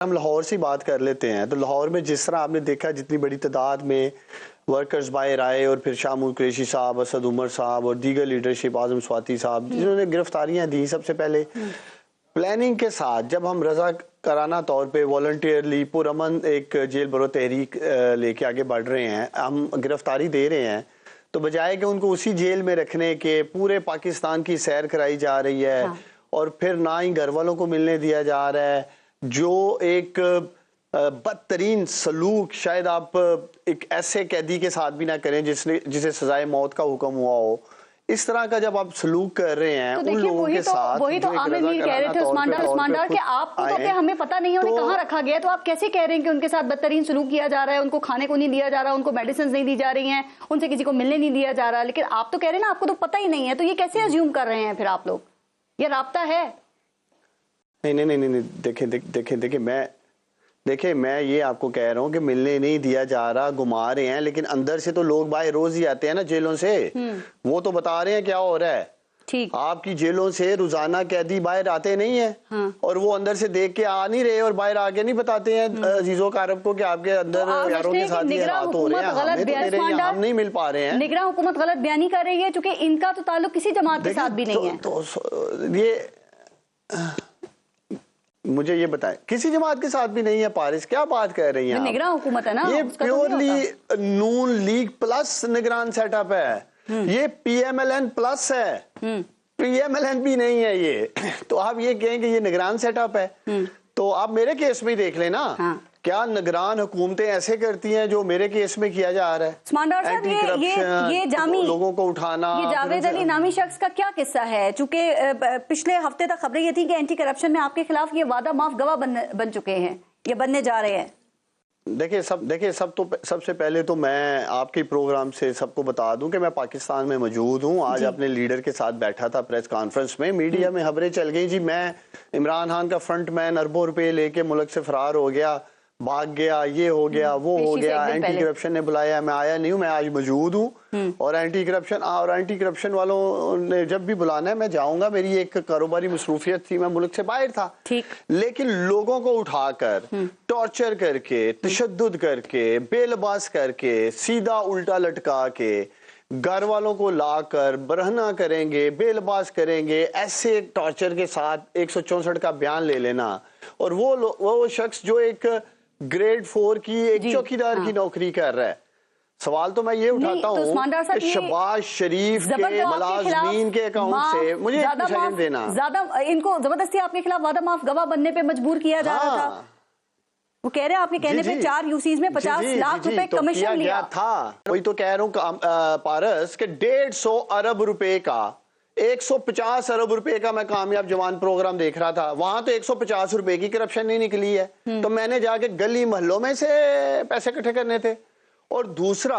हम लाहौर से बात कर लेते हैं तो लाहौर में जिस तरह आपने देखा जितनी बड़ी तादाद में वर्कर्स बाहर आए और फिर शाह कुरैशी साहब, असद उमर साहब और दीगर लीडरशिप, आजम स्वाति साहब जिन्होंने गिरफ्तारियां दी, सबसे पहले प्लानिंग के साथ जब हम रजा कराना तौर पे वॉलंटियरली पुरअमन एक जेल बरो तहरीक लेके आगे बढ़ रहे हैं, हम गिरफ्तारी दे रहे हैं, तो बजाय कि उनको उसी जेल में रखने के पूरे पाकिस्तान की सैर कराई जा रही है। हाँ। और फिर ना ही घर वालों को मिलने दिया जा रहा है, जो एक बदतरीन सलूक शायद आप एक ऐसे कैदी के साथ भी ना करें जिसे सजाए मौत का हुक्म हुआ हो। इस तरह का जब आप सलूक कर रहे हैं तो उन लोगों के साथ, वही तो आमिर मीर कह रहे थे उस्मान डार कि आपको तो क्या हमें पता नहीं है उन्हें कहाँ रखा गया, तो आप कैसे कह रहे हैं कि उनके साथ बदतरीन सलूक किया जा रहा है, उनको खाने को नहीं दिया जा रहा, उनको मेडिसिन नहीं दी जा रही हैं, उनसे किसी को मिलने नहीं दिया जा रहा, लेकिन आप तो कह रहे हैं ना आपको तो पता ही नहीं है, तो ये कैसे अज्यूम कर रहे हैं फिर आप लोग? ये राब्ता है? नहीं, देखिए मैं ये आपको कह रहा हूँ कि मिलने नहीं दिया जा रहा, घुमा रहे हैं, लेकिन अंदर से तो लोग बाहर रोज ही आते हैं ना जेलों से, वो तो बता रहे हैं क्या हो रहा है। ठीक, आपकी जेलों से रोजाना कैदी बाहर आते नहीं है। हाँ। और वो अंदर से देख के आ नहीं रहे और बाहर आके नहीं बताते हैं अजीजों कारब को कि आपके अंदर यारों के साथ ये हालात हो रहे हैं, हम नहीं मिल पा रहे हैं। निगरान हुकूमत गलत बयानी कर रही है क्योंकि इनका तो ताल्लुक किसी जमात के साथ भी नहीं है। तो ये मुझे ये बताएं, किसी जमात के साथ भी नहीं है पारिस, क्या बात कर रही हैं? निगरान हुकूमत है ना, ये प्योरली नून लीग प्लस निगरान सेटअप है, ये पीएमएलएन प्लस है, पीएमएलएन भी नहीं है ये। तो आप ये कहें कि ये निगरान सेटअप है, तो आप मेरे केस में ही देख लेना। हाँ। क्या निगरान हुकूमतें ऐसे करती हैं जो मेरे केस में किया जा रहा है? साहब, ये जामी लोगों को उठाना, ये जावेद अली नामी शख्स का क्या किस्सा है? चूंकि पिछले हफ्ते तक खबरें ये थी कि एंटी करप्शन में आपके खिलाफ ये वादा माफ गवाह बन चुके हैं, ये बनने जा रहे हैं। देखिए सबसे पहले तो मैं आपके प्रोग्राम से सबको बता दूं कि मैं पाकिस्तान में मौजूद हूं। आज अपने लीडर के साथ बैठा था प्रेस कॉन्फ्रेंस में, मीडिया में खबरें चल गई जी मैं इमरान खान का फ्रंट मैन अरबों रुपए लेके मुल्क से फरार हो गया, भाग गया, ये हो गया, वो हो गया, एंटी करप्शन ने बुलाया, मैं आया नहीं हूँ, मैं आज मौजूद हूँ। और एंटी करप्शन वालों ने जब भी बुलाना है मैं जाऊंगा, मेरी एक कारोबारी मसरूफियत थी, मैं मुल्क से बाहर था। लेकिन लोगों को उठाकर टॉर्चर करके, तशद्दुद करके, बेलबास करके, सीधा उल्टा लटका के, घर वालों को लाकर बरहना करेंगे, बेलबास करेंगे, ऐसे टॉर्चर के साथ 164 का बयान ले लेना। और वो शख्स जो एक ग्रेड 4 की एक चौकीदार की नौकरी कर रहा है। सवाल तो मैं ये उठाता हूँ कि शहबाज शरीफ के मुलाजमीन के अकाउंट से मुझे देना, ज्यादा इनको जबरदस्ती आपके खिलाफ वादा माफ गवाह बनने पे मजबूर किया जा रहा था। वो कह रहे हैं आपके कहने पे 4 यूसीज में 50 लाख रुपए कमीशन लिया था। वही तो कह रहा हूँ पारस के 150 अरब रुपए का 150 अरब रुपए का मैं कामयाब जवान प्रोग्राम देख रहा था, वहां तो 150 रुपए की करप्शन नहीं निकली है। तो मैंने जाके गली मोहल्लों में से पैसे इकट्ठे करने थे। और दूसरा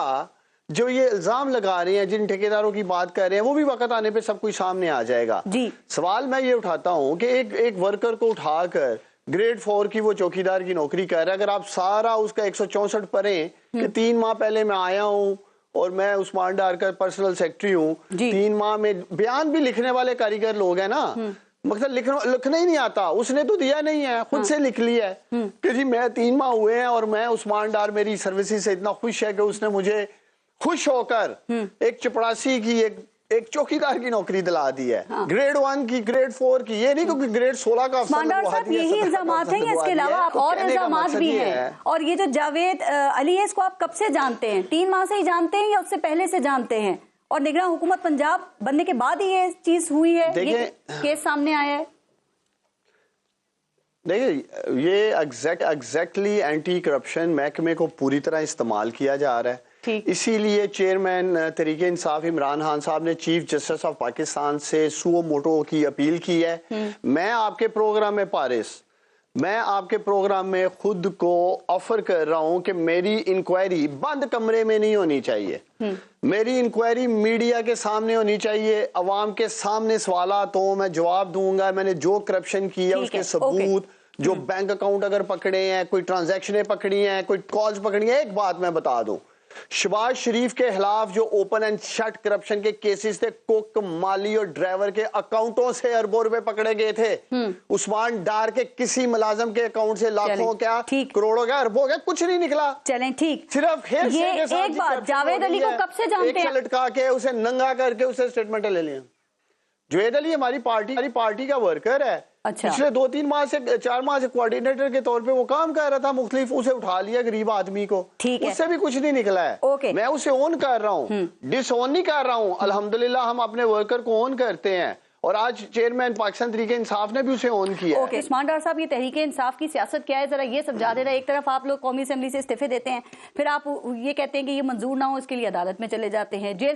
जो ये इल्जाम लगा रहे हैं, जिन ठेकेदारों की बात कर रहे हैं, वो भी वक्त आने पे सब कुछ सामने आ जाएगा। सवाल मैं ये उठाता हूँ कि एक वर्कर को उठाकर ग्रेड 4 की वो चौकीदार की नौकरी कर रहा है, अगर आप सारा उसका 164 पढ़ें कि 3 माह पहले मैं आया हूँ और मैं उस्मान डार का पर्सनल सेक्रेटरी हूँ, 3 माह में बयान भी लिखने वाले कारीगर लोग हैं ना, मतलब लिखना ही नहीं आता, उसने तो दिया नहीं है, खुद से लिख लिया है कि जी मैं 3 माह हुए हैं और मैं उस्मान डार मेरी सर्विसेज से इतना खुश है कि उसने मुझे खुश होकर एक चपरासी की एक चौकीदार की नौकरी दिला दी है। ग्रेड 1 की, ग्रेड 4 की, ये नहीं क्योंकि ग्रेड 16 का अफसर। यही इल्जामात हैं, इसके अलावा आप और इल्जामात भी हैं। और ये जो जावेद अली है, इसको आप कब से जानते हैं? 3 माह से ही जानते हैं या उससे पहले से जानते हैं? और निगरान हुकूमत पंजाब बनने के बाद ही ये चीज हुई है, ये केस सामने आया है? देखिए ये एग्जैक्टली एंटी करप्शन महकमे को पूरी तरह इस्तेमाल किया जा रहा है। इसीलिए चेयरमैन तहरीक इंसाफ इमरान खान साहब ने चीफ जस्टिस ऑफ पाकिस्तान से सुओ मोटो की अपील की है। मैं आपके प्रोग्राम में मैं आपके प्रोग्राम में खुद को ऑफर कर रहा हूं कि मेरी इंक्वायरी बंद कमरे में नहीं होनी चाहिए, मेरी इंक्वायरी मीडिया के सामने होनी चाहिए, अवाम के सामने सवालात हो, मैं जवाब दूंगा, मैंने जो करप्शन किया उसके सबूत, जो बैंक अकाउंट अगर पकड़े हैं, कोई ट्रांजैक्शनें पकड़ी हैं, कोई कॉल्स पकड़ी हैं। एक बात मैं बता दूं, शहबाज शरीफ के खिलाफ जो ओपन एंड शट करप्शन के केसेस थे, कुक, माली और ड्राइवर के अकाउंटों से अरबों रुपए पकड़े गए थे। उस्मान डार के किसी मुलाजम के अकाउंट से लाखों क्या करोड़ों क्या अरबों क्या कुछ नहीं निकला। चलें ठीक, सिर्फ ये एक बात, जावेद अली को कब से जानते हैं? लटका के उसे नंगा करके उसे स्टेटमेंट ले लिया। जावेद अली हमारी पार्टी का वर्कर है। अच्छा। पिछले 2-3 माह से 4 माह से कोऑर्डिनेटर के तौर पे वो काम कर रहा था मुख्तलिफ, उसे उठा लिया गरीब आदमी को, उससे भी कुछ नहीं निकला है। मैं उसे ऑन कर रहा हूँ, डिसऑन नहीं कर रहा हूँ। अल्हम्दुलिल्लाह हम अपने वर्कर को ऑन करते हैं और आज चेयरमैन पाकिस्तान तहरीक इंसाफ ने भी उसे ऑन किया। ओके, उस्मान डार साहब, ये तहरीक इंसाफ की सियासत क्या है, जरा ये समझा देना। एक तरफ आप लोग कौमी असेंबली से इस्तीफे देते हैं, फिर आप ये कहते हैं कि ये मंजूर ना हो इसके लिए अदालत में चले जाते हैं। जेल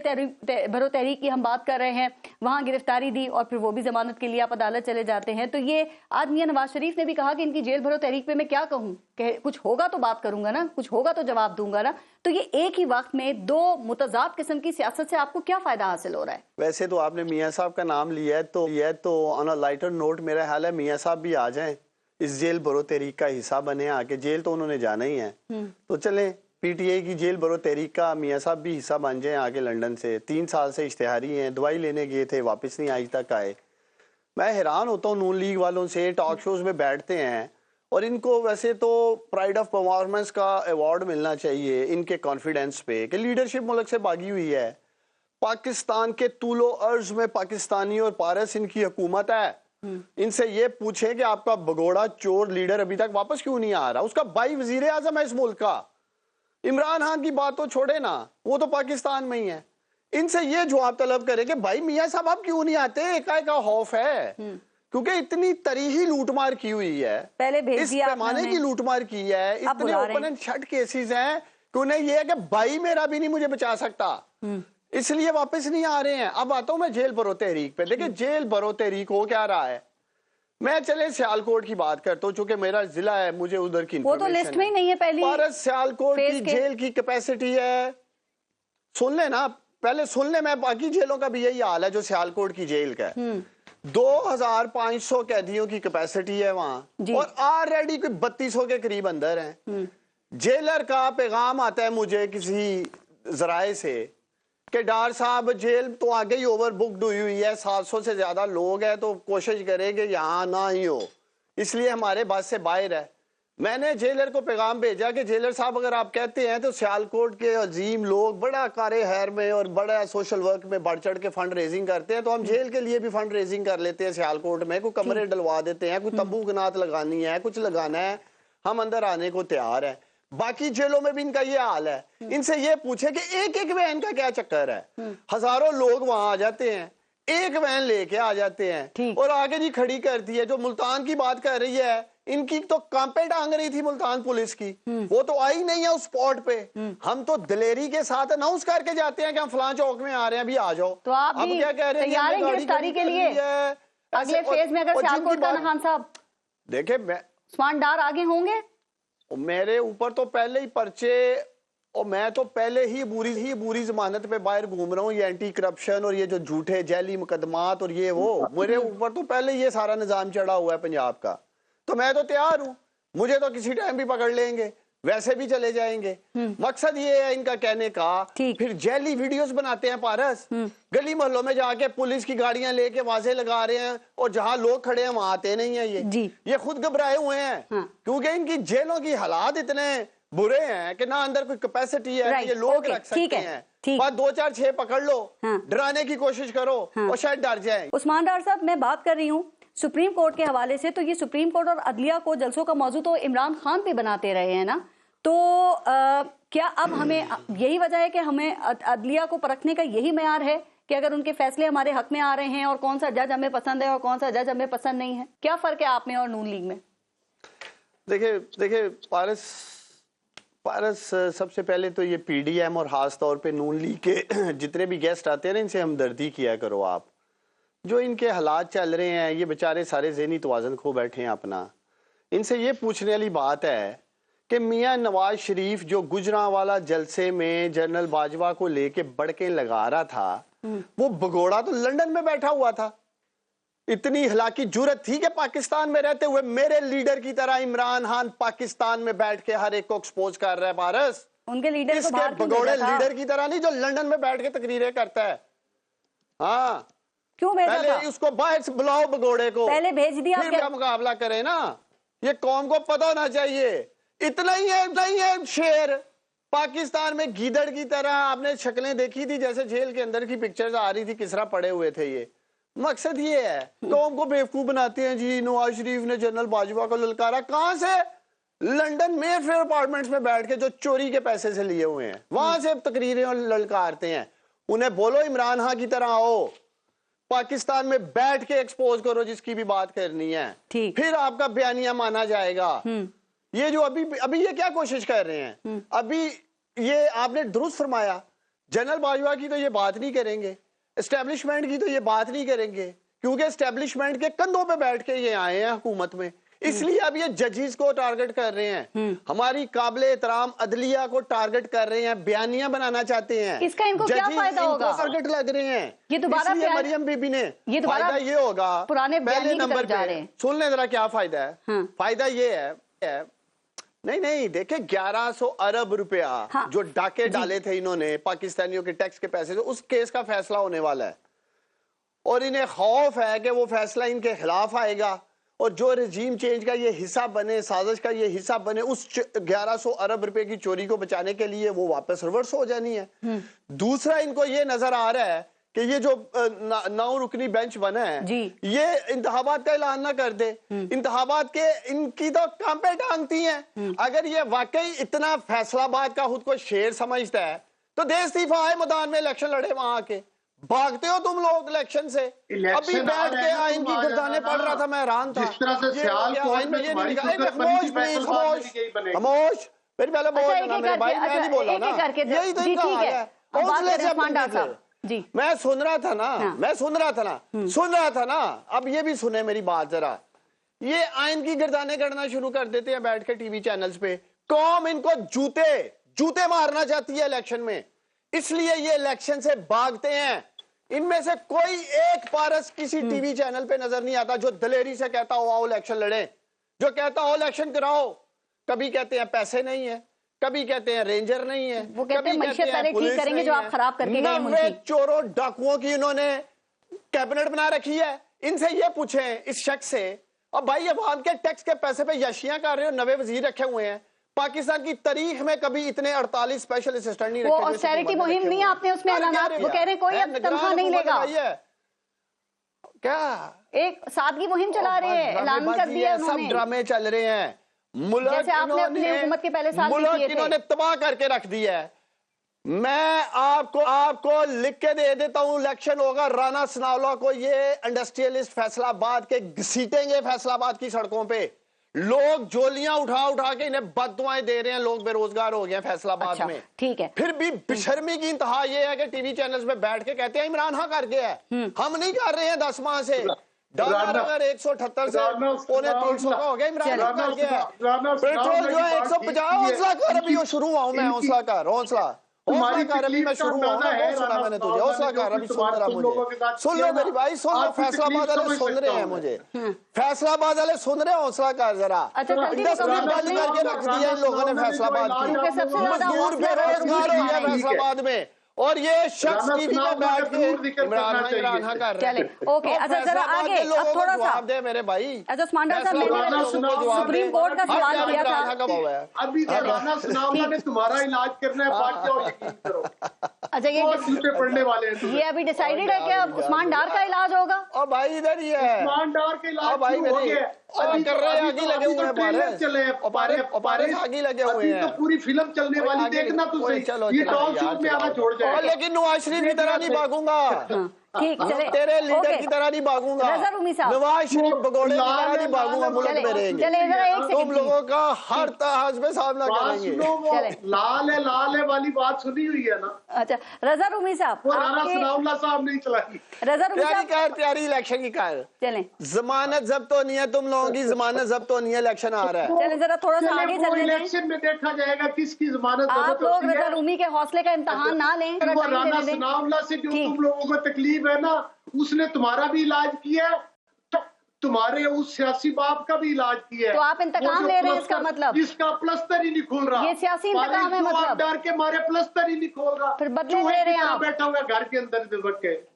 भरो तहरीक की हम बात कर रहे हैं, वहां गिरफ्तारी दी और फिर वो भी जमानत के लिए आप अदालत चले जाते हैं। तो ये आज मियां नवाज शरीफ ने भी कहा कि इनकी जेल भरो तहरीक पे मैं क्या कहूँ, कुछ होगा तो बात करूंगा ना, कुछ होगा तो जवाब दूंगा ना। तो ये एक ही वक्त में दो मुतजाद किस्म की सियासत से आपको क्या फायदा हासिल हो रहा है? वैसे तो आपने मियां साहब का नाम लिया है तो ऑन अ लाइटर नोट मेरा ख्याल है मियां साहब भी आ जाएं, इस जेल भरो तहरीक का हिस्सा बने आके। जेल तो उन्होंने जाना ही है, तो चलें पीटीआई की जेल भरो तहरीक का मियां साहब भी हिस्सा बन जाए आके। लंदन से 3 साल से इश्तिहारी हैं, दवाई लेने गए थे, वापस नहीं आज तक आए। मैं हैरान होता हूँ नून लीग वालों से, टॉक शोज में बैठते हैं और इनको वैसे तो प्राइड ऑफ परफॉर्मेंस का अवार्ड मिलना चाहिए इनके कॉन्फिडेंस पे कि लीडरशिप मुल्क से भागी हुई है। पाकिस्तान के तूलो अर्ज में पाकिस्तानी और पारस इनकी हुकूमत है। इनसे ये पूछे कि आपका भगोड़ा चोर लीडर अभी तक वापस क्यों नहीं आ रहा? उसका भाई वजीर आजम है इस मुल्क का। इमरान खान की बात तो छोड़े ना, वो तो पाकिस्तान में ही है। इनसे ये जवाब तलब करे कि भाई मियां साहब आप क्यों नहीं आते? एकाएक का खौफ है क्योंकि इतनी तरीही लूटमार की हुई है, पहले भेज इस दिया पैमाने की लूटमार की है, इतने ओपन एंड शट केसेस हैं कि उन्हें यह है कि भाई मेरा भी नहीं मुझे बचा सकता, इसलिए वापस नहीं आ रहे हैं। अब आता हूं मैं जेल भरो तहरीक पे। देखिए जेल भरो तहरीक हो क्या रहा है, मैं चले सियालकोट की बात करता हूँ चूंकि मेरा जिला है, मुझे उधर की वो तो लिस्ट में ही नहीं है। पहली सियालकोट की जेल की कैपेसिटी है, सुन ले ना, पहले सुन ले, मैं बाकी जेलों का भी यही हाल है जो सियालकोट की जेल का है। 2500 कैदियों की कैपेसिटी है वहां और ऑलरेडी कोई 3200 के करीब अंदर हैं। जेलर का पैगाम आता है मुझे किसी जराए से कि डार साहब जेल तो आगे ही ओवर बुक्ड हुई है, 700 से ज्यादा लोग हैं, तो कोशिश करें कि यहाँ ना ही हो, इसलिए हमारे बस से बाहर है। मैंने जेलर को पैगाम भेजा कि जेलर साहब अगर आप कहते हैं तो सियालकोट के अजीम लोग बड़ा कारे हैर में और बड़ा सोशल वर्क में बढ़ चढ़ के फंड रेजिंग करते हैं, तो हम जेल के लिए भी फंड रेजिंग कर लेते हैं सियालकोट में, कोई कमरे डलवा देते हैं, कोई तंबू कनात लगानी है, कुछ लगाना है, हम अंदर आने को तैयार है। बाकी जेलों में भी इनका ये हाल है। इनसे ये पूछे कि एक एक वैन का क्या चक्कर है? हजारों लोग वहां आ जाते हैं, एक वैन लेके आ जाते हैं और आगे जी खड़ी करती है। जो मुल्तान की बात कर रही है, इनकी तो कांपे टांग रही थी मुल्तान पुलिस की, वो तो आई नहीं है उस स्पॉट पे। हम तो दिलेरी के साथ अनाउंस करके जाते हैं कि हम फलां चौक में आ रहे हैं, अभी आ जाओ। तो आप भी क्या कह रहे हैं गिरफ्तारी के लिए अगले फेज में? अगर सियालकोट का खान साहब देखे, मैं उस्मान डार आगे होंगे, मेरे ऊपर तो पहले ही पर्चे और मैं तो पहले ही बुरी जमानत पे बाहर घूम रहा हूँ। ये एंटी करप्शन और ये जो झूठे जैली मुकदमात और ये वो, मेरे ऊपर तो पहले ये सारा निजाम चढ़ा हुआ है पंजाब का। तो मैं तो तैयार हूँ, मुझे तो किसी टाइम भी पकड़ लेंगे, वैसे भी चले जाएंगे। मकसद ये है इनका कहने का, फिर जैली वीडियोस बनाते हैं पारस, गली मोहल्लों में जाके पुलिस की गाड़ियां लेके वाजे लगा रहे हैं और जहां लोग खड़े हैं वहां आते नहीं है। ये खुद घबराए हुए हैं क्योंकि इनकी जेलों की हालात इतने बुरे हैं कि ना अंदर कोई कैपेसिटी है कि ये लोग रख सकते हैं। बात 2-4-6 पकड़ लो, डराने की कोशिश करो और शायद डर जाए। उस्मान डार साहब, मैं बात कर रही हूँ सुप्रीम कोर्ट के हवाले से, तो ये सुप्रीम कोर्ट और अदलिया को जलसों का मौजू तो इमरान खान पे बनाते रहे हैं ना, तो क्या अब हमें यही वजह है कि हमें अदलिया को परखने का यही मयार है कि अगर उनके फैसले हमारे हक में आ रहे हैं और कौन सा जज हमें पसंद है और कौन सा जज हमें पसंद नहीं है? क्या फर्क है आप में और नून लीग में? देखिए पारस सबसे पहले तो ये पीडीएम और खास तौर पे नून लीग के जितने भी गेस्ट आते हैं ना, इनसे हमदर्दी किया करो आप। जो इनके हालात चल रहे हैं, ये बेचारे सारे ज़हनी तवाज़ुन खो बैठे हैं अपना। इनसे ये पूछने वाली बात है कि मियां नवाज शरीफ जो गुजरांवाला जलसे में जनरल बाजवा को लेके बड़के लगा रहा था, वो भगोड़ा तो लंदन में बैठा हुआ था। इतनी हलाकी जुर्रत थी कि पाकिस्तान में रहते हुए मेरे लीडर की तरह इमरान खान पाकिस्तान में बैठ के हर एक को एक्सपोज कर रहा है पारस। उनके लीडर को बाहर क्यों भगोड़े भेजा था? लीडर की तरह नहीं जो लंदन में बैठ के तकरीरें करता है। हाँ, क्यों भेजा पहले था? उसको बाहर से बुलाओ भगोड़े को, पहले भेज दिया, फिर क्या मुकाबला करे ना। ये कौम को पता होना चाहिए। इतना ही है शेर। पाकिस्तान में गीदड़ की तरह आपने शक्लें देखी थी, जैसे जेल के अंदर की पिक्चर्स आ रही थी, किस तरह पड़े हुए थे। ये मकसद ये है, कौम को बेवकूफ बनाते हैं जी। नवाज शरीफ ने जनरल बाजवा को ललकारा, कहां से? लंदन में फेयर अपार्टमेंट्स में बैठ के जो चोरी के पैसे से लिए हुए हैं, वहां से तकरीरें ललकारते हैं। उन्हें बोलो इमरान खान की तरह आओ, पाकिस्तान में बैठ के एक्सपोज करो जिसकी भी बात करनी है, फिर आपका बयानिया माना जाएगा। ये जो अभी ये क्या कोशिश कर रहे हैं? अभी ये आपने दुरुस्त फरमाया, जनरल बाजवा की तो ये बात नहीं करेंगे, एस्टेब्लिशमेंट की तो ये बात नहीं करेंगे, क्योंकि एस्टेब्लिशमेंट के कंधों पे बैठ के ये आए हैं हुकूमत में। इसलिए अब ये जजेस को टारगेट कर रहे हैं, हमारी काबिले एहतराम अदलिया को टारगेट कर रहे हैं, बयानियां बनाना चाहते हैं। इसका इनको क्या फायदा होगा? टारगेट लग रहे हैं। ये दोबारा मरियम बीबी ने फायदा ये होगा, पुराने पहले नंबर पे सुन ले जरा क्या फायदा है। फायदा ये है, नहीं देखे 1100 अरब रुपया जो डाके डाले थे इन्होंने पाकिस्तानियों के टैक्स के पैसे से, उस केस का फैसला होने वाला है और इन्हें खौफ है कि वो फैसला इनके खिलाफ आएगा और जो रजीम चेंज का ये हिस्सा बने, साजिश का ये हिस्सा बने, उस 1100 अरब रुपए की चोरी को बचाने के लिए वो वापस रिवर्स हो जानी है। दूसरा, इनको ये नजर आ रहा है कि ये जो 9 रुकनी बेंच बना है ये इंतखाबात का ऐलान ना कर दे। इंतखाबात के इनकी तो कांपे टांगती हैं। अगर ये वाकई इतना फैसलाबाद का खुद को शेर समझता है तो दे इस्तीफा आए, मैदान में इलेक्शन लड़े। वहां आके भागते हो तुम लोग इलेक्शन से। अभी बैठ के आइन की गर्दाने पढ़ रहा था, मैं हैरान था। खामोश, मेरी पहले बोल मेरे भाई, मैं नहीं बोला ना, यही तो इनका हाल है। जी मैं सुन रहा था ना, सुन रहा था ना। अब ये भी सुने मेरी बात जरा। ये आइन की गर्दाने गढ़ना शुरू कर देते हैं बैठ के टीवी चैनल्स पे। कौम इनको जूते मारना चाहती है इलेक्शन में, इसलिए ये इलेक्शन से भागते हैं। इनमें से कोई एक पारस किसी टीवी चैनल पे नजर नहीं आता जो दलेरी से कहता हो आओ इलेक्शन लड़े, जो कहता हो इलेक्शन कराओ। कभी कहते हैं पैसे नहीं है, कभी कहते हैं रेंजर नहीं है, वो कहते हैं मैशत पहले ठीक करेंगे जो आप खराब करके गए मुल्क। चोरों डाकुओं की इन्होंने कैबिनेट बना रखी है। इनसे ये पूछे इस शख्स से, अब भाई अवाम के टैक्स के पैसे पे यशियां कर रहे हो, 90 वजीर रखे हुए हैं। पाकिस्तान की तारीख में कभी इतने 48 स्पेशल असिस्टेंट नहीं रखे। वो ऑस्टेरिटी मुहिम नहीं, आपने उसमें ऐलान, वो कह रहे हैं कोई अब तनख्वाह नहीं लेगा। क्या एक सादगी मुहिम चला रहे हैं, ऐलान कर दिया उन्होंने। सब ड्रामे चल रहे हैं। मुल्क जैसे आपने अपनी हुकूमत के पहले साल में किए थे, इन्होंने तबाह करके रख दिया है। मैं आपको लिख के दे देता हूं, इलेक्शन होगा, राना सनाउल्लाह को ये इंडस्ट्रियलिस्ट फैसलाबाद के घसीटेंगे। फैसलाबाद की सड़कों पे लोग जोलियां उठा के इन्हें बददुआएं दे रहे हैं, लोग बेरोजगार हो गए फैसलाबाद में। ठीक है, फिर भी बेशर्मी की इंतहा ये है कि टीवी चैनल्स में बैठ के कहते हैं इमरान खान कर गया है। हम नहीं कर रहे हैं 10 माह से। डॉलर अगर 178 से 350 का हो गया, इमरान खान कर गया है। पेट्रोल जो है 150। हौसला कर, अभी शुरू हुआ हूं मैं, हौसला कर, हौसला कर, अभी मैं शुरू हुआ हूं। सुना मैंने तुझे, हौसला कर, अभी सुन रहा मुझे। सुन लो मेरी भाई, सुन लो। फैसलाबाद वाले सुन रहे हैं मुझे, फैसलाबाद वाले सुन रहे हैं। हौसला कर जरा। इंडस्ट्री बंद करके रख दिया इन लोगों ने फैसलाबाद की। मजदूर बेरोजगार हो गया फैसलाबाद में, और ये शख्स टीवी में बैठ के इमरान खान कर रहे हैं। ओके, अच्छा जरा आगे अब थोड़ा सा दे मेरे भाई। अच्छा उस्मान डार साहब, मैंने सुप्रीम कोर्ट का सवाल किया था। अभी राना सनाउल्लाह ने तुम्हारा इलाज करना है, बात जाओ, यकीन करो। अच्छा ये पढ़ने वाले हैं, ये अभी डिसाइडेड है कि अब उस्मान डार का इलाज होगा। और भाई इधर ही है उस्मान डार का इलाज भाई अभी कर रहे हैं, आगे लगे हुए हैं, चले आगे लगे हुए हैं। तो पूरी फिल्म चलने वाली, देखना तो सही। ये टॉक शो में आना छोड़ जाए। लेकिन नवाज शरीफ की तरह नहीं भागूंगा, ठीक, चले तेरे लीडर की तरह नहीं भागूंगा, नवाज शरीफ भगोड़े की तरह नहीं भागूंगा। मुल्क में रहेंगे, तुम लोगों का हर तहज में सामना करेंगे। लाल है वाली बात सुनी हुई है ना। अच्छा रजा रूमी साहब, राना सनाउल्लाह साहब नहीं चलाई। रजा रूमी साहब, तैयारी इलेक्शन की कार चले, जमानत जब्त तो नहीं है, तुम लोगों की जमानत जब्त तो नहीं है, इलेक्शन आ रहा है। चले जरा थोड़ा सा आगे चलते हैं, इलेक्शन में देखा जाएगा किसकी जमानत। आप लोग रजा रूमी के हौसले का इम्तिहान ना लें। राना सनाउल्लाह से जो तुम लोगों को तकलीफ है ना, उसने तुम्हारा भी इलाज किया, तुम्हारे उस सियासी बाप का भी इलाज किया है। तो आप इंतकाम ले रहे हैं, इसका मतलब? इसका प्लस्तर ही नहीं खुल रहा। ये सियासी इंतकाम है मतलब? डर के मारे प्लस्तर ही नहीं खोल रहा। फिर बदले ले रहे हैं आप? बैठा हुआ घर के अंदर रख के।